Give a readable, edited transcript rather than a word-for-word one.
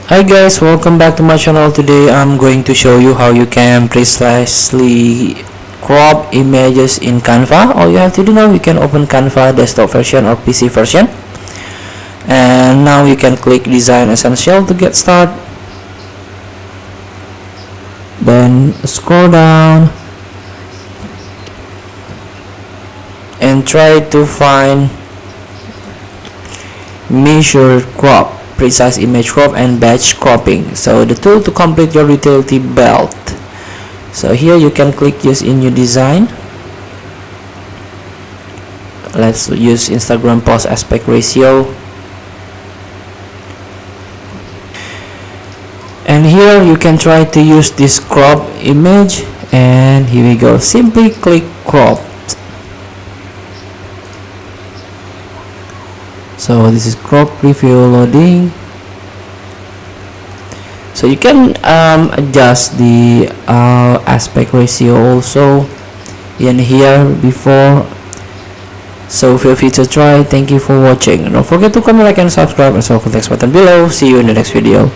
Hi guys, welcome back to my channel. Today I'm going to show you how you can precisely crop images in Canva. All you have to do now, you can open Canva desktop version or PC version, and now you can click Design Essential to get started. Then scroll down and try to find Measure Crop, Precise Image Crop, and Batch Cropping. So the tool to complete your utility belt. So here you can click Use in New Design. Let's use Instagram post aspect ratio. And here you can try to use this crop image, and here we go. Simply click crop. So this is crop preview loading. So you can adjust the aspect ratio also in here before. So feel free to try. Thank you for watching. Don't forget to comment, like, and subscribe, and so click the next button below. See you in the next video.